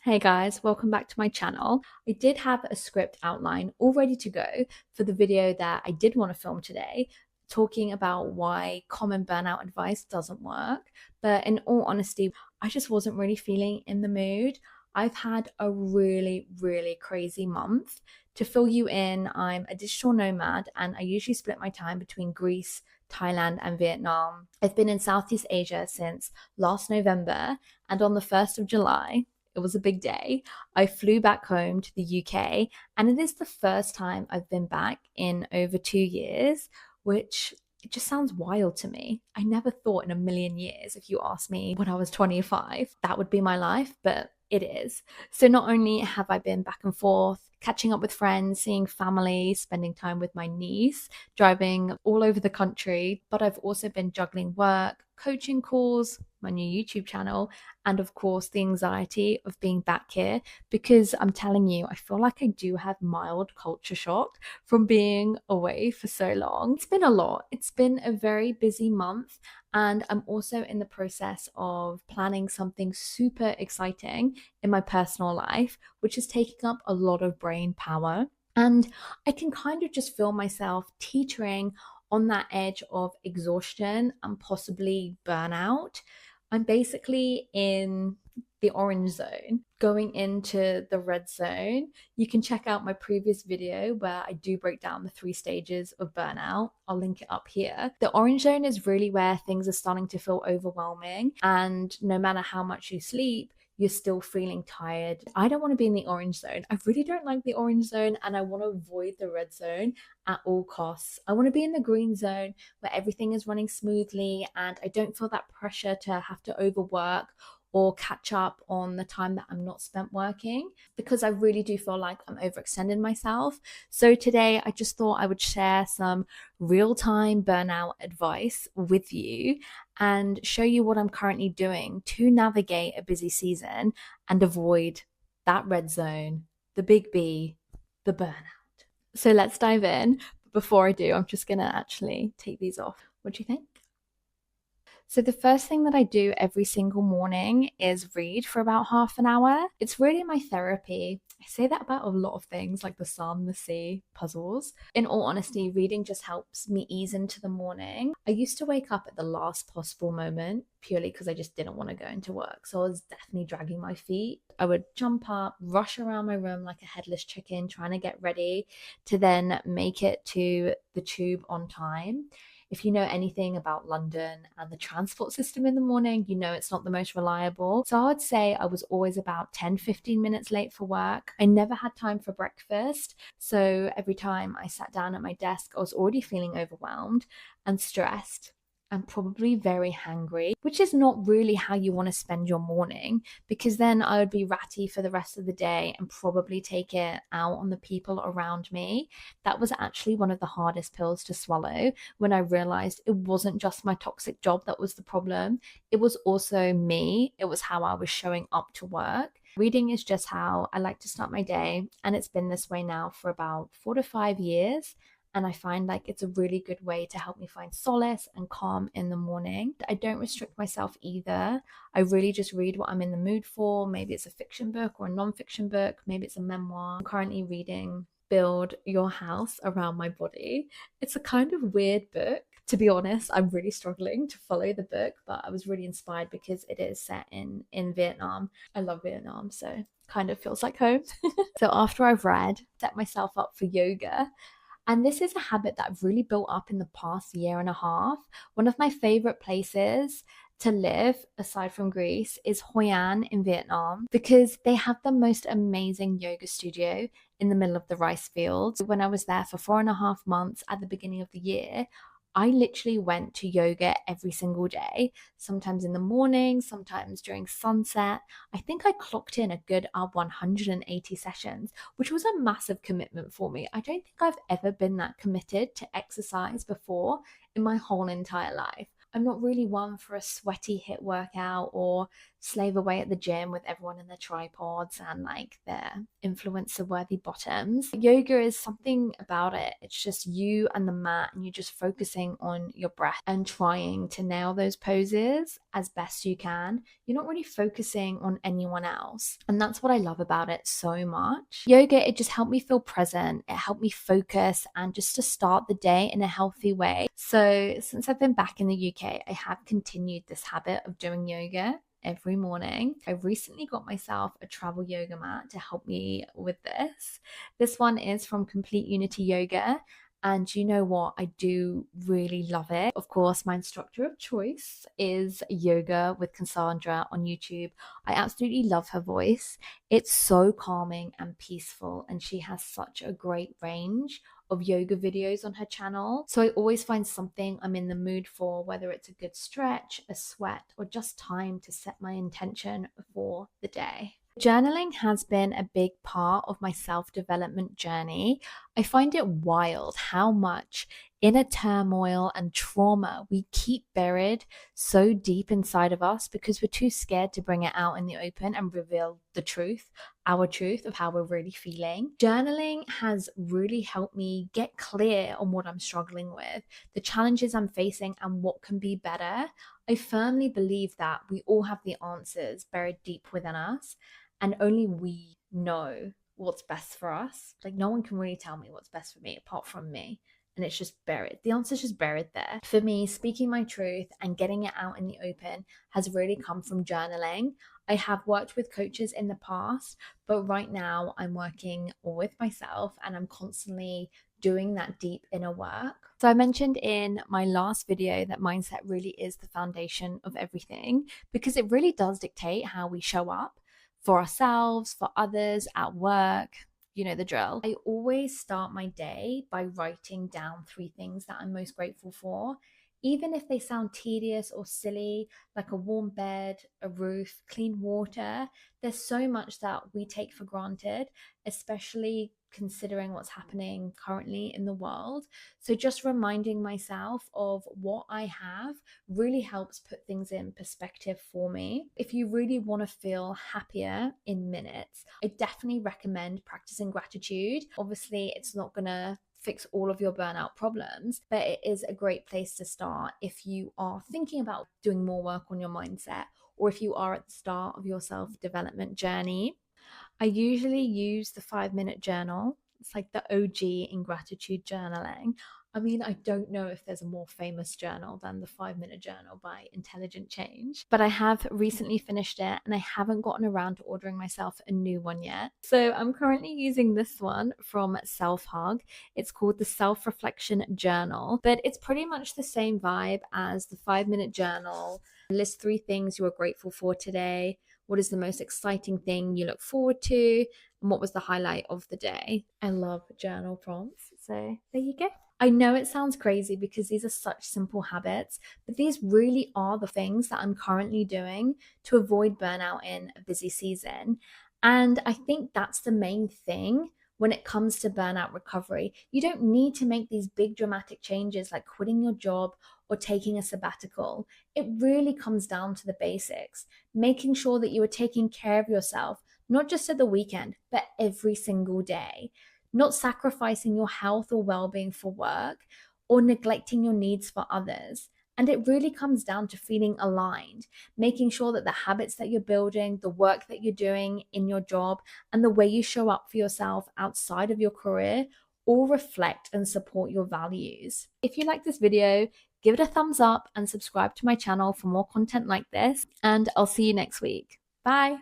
Hey guys, welcome back to my channel. I did have a script outline all ready to go for the video that I did want to film today, talking about why common burnout advice doesn't work. But in all honesty, I just wasn't really feeling in the mood. I've had a really crazy month. To fill you in, I'm a digital nomad and I usually split my time between Greece, Thailand, and Vietnam. I've been in Southeast Asia since last November, and on the 1st of July, it was a big day. I flew back home to the UK, and it is the first time I've been back in over 2 years, which it just sounds wild to me. I never thought in a million years, if you asked me when I was 25, that would be my life, but it is. So not only have I been back and forth, catching up with friends, seeing family, spending time with my niece, driving all over the country, but I've also been juggling work, coaching calls, my new YouTube channel, and of course the anxiety of being back here, because I'm telling you, I feel like I do have mild culture shock from being away for so long. It's been a lot. It's been a very busy month, and I'm also in the process of planning something super exciting in my personal life, which is taking up a lot of brain power. And I can kind of just feel myself teetering on that edge of exhaustion and possibly burnout. I'm basically in the orange zone, going into the red zone. You can check out my previous video where I do break down the 3 stages of burnout. I'll link it up here. The orange zone is really where things are starting to feel overwhelming, and no matter how much you sleep, you're still feeling tired. I don't want to be in the orange zone. I really don't like the orange zone, and I want to avoid the red zone at all costs. I want to be in the green zone where everything is running smoothly and I don't feel that pressure to have to overwork or catch up on the time that I'm not spent working, because I really do feel like I'm overextending myself. So today I just thought I would share some real-time burnout advice with you and show you what I'm currently doing to navigate a busy season and avoid that red zone, the big B, the burnout. So let's dive in. Before I do, I'm just going to actually take these off. What do you think? So the first thing that I do every single morning is read for about half an hour. It's really my therapy. I say that about a lot of things like the sun, the sea, puzzles. In all honesty, reading just helps me ease into the morning. I used to wake up at the last possible moment purely because I just didn't want to go into work. So I was definitely dragging my feet. I would jump up, rush around my room like a headless chicken, trying to get ready to then make it to the tube on time. If you know anything about London and the transport system in the morning, you know it's not the most reliable. So I would say I was always about 10-15 minutes late for work. I never had time for breakfast. So every time I sat down at my desk, I was already feeling overwhelmed and stressed and probably very hangry, which is not really how you want to spend your morning, because then I would be ratty for the rest of the day and probably take it out on the people around me. That was actually one of the hardest pills to swallow when I realized it wasn't just my toxic job that was the problem. It was also me. It was how I was showing up to work. Reading is just how I like to start my day, and it's been this way now for about 4 to 5 years. And I find like it's a really good way to help me find solace and calm in the morning. I don't restrict myself either. I really just read what I'm in the mood for. Maybe it's a fiction book or a non-fiction book. Maybe it's a memoir. I'm currently reading Build Your House Around My Body. It's a kind of weird book. To be honest, I'm really struggling to follow the book, but I was really inspired because it is set in Vietnam. I love Vietnam, so kind of feels like home. So after I've read, set myself up for yoga. And this is a habit that I've really built up in the past year and a half. One of my favorite places to live, aside from Greece, is Hoi An in Vietnam, because they have the most amazing yoga studio in the middle of the rice fields. When I was there for 4.5 months at the beginning of the year, I literally went to yoga every single day, sometimes in the morning, sometimes during sunset. I think I clocked in a good 180 sessions, which was a massive commitment for me. I don't think I've ever been that committed to exercise before in my whole entire life. I'm not really one for a sweaty HIIT workout or slave away at the gym with everyone in their tripods and like their influencer worthy bottoms. Yoga is something about it. It's just you and the mat, and you're just focusing on your breath and trying to nail those poses as best you can. You're not really focusing on anyone else. And that's what I love about it so much. Yoga, it just helped me feel present. It helped me focus and just to start the day in a healthy way. So since I've been back in the UK, I have continued this habit of doing yoga every morning. I recently got myself a travel yoga mat to help me with this. This one is from Complete Unity Yoga. And you know what? I do really love it. Of course, my instructor of choice is Yoga with Cassandra on YouTube. I absolutely love her voice. It's so calming and peaceful, and she has such a great range of yoga videos on her channel. So I always find something I'm in the mood for, whether it's a good stretch, a sweat, or just time to set my intention for the day. Journaling has been a big part of my self-development journey. I find it wild how much inner turmoil and trauma we keep buried so deep inside of us because we're too scared to bring it out in the open and reveal the truth, our truth of how we're really feeling. Journaling has really helped me get clear on what I'm struggling with, the challenges I'm facing, and what can be better. I firmly believe that we all have the answers buried deep within us, and only we know what's best for us. Like, no one can really tell me what's best for me apart from me. And it's just buried. The answer's just buried there. For me, speaking my truth and getting it out in the open has really come from journaling. I have worked with coaches in the past, but right now I'm working with myself, and I'm constantly doing that deep inner work. So I mentioned in my last video that mindset really is the foundation of everything, because it really does dictate how we show up for ourselves, for others, at work. You know the drill. I always start my day by writing down 3 things that I'm most grateful for, even if they sound tedious or silly, like a warm bed, a roof, clean water. There's so much that we take for granted, especially considering what's happening currently in the world. So just reminding myself of what I have really helps put things in perspective for me. If you really want to feel happier in minutes, I definitely recommend practicing gratitude. Obviously, it's not gonna fix all of your burnout problems, but it is a great place to start if you are thinking about doing more work on your mindset, or if you are at the start of your self-development journey. I usually use the 5-minute journal. It's like the OG in gratitude journaling. I mean, I don't know if there's a more famous journal than the 5-minute journal by Intelligent Change, but I have recently finished it and I haven't gotten around to ordering myself a new one yet. So I'm currently using this one from Self Hug. It's called the Self-Reflection Journal, but it's pretty much the same vibe as the 5-minute journal. List 3 things you are grateful for today. What is the most exciting thing you look forward to? And what was the highlight of the day? I love journal prompts. So there you go. I know it sounds crazy because these are such simple habits, but these really are the things that I'm currently doing to avoid burnout in a busy season. And I think that's the main thing when it comes to burnout recovery. You don't need to make these big dramatic changes like quitting your job or taking a sabbatical. It really comes down to the basics, making sure that you are taking care of yourself, not just at the weekend, but every single day, not sacrificing your health or well-being for work or neglecting your needs for others. And it really comes down to feeling aligned, making sure that the habits that you're building, the work that you're doing in your job, and the way you show up for yourself outside of your career all reflect and support your values. If you like this video, give it a thumbs up and subscribe to my channel for more content like this, and I'll see you next week. Bye.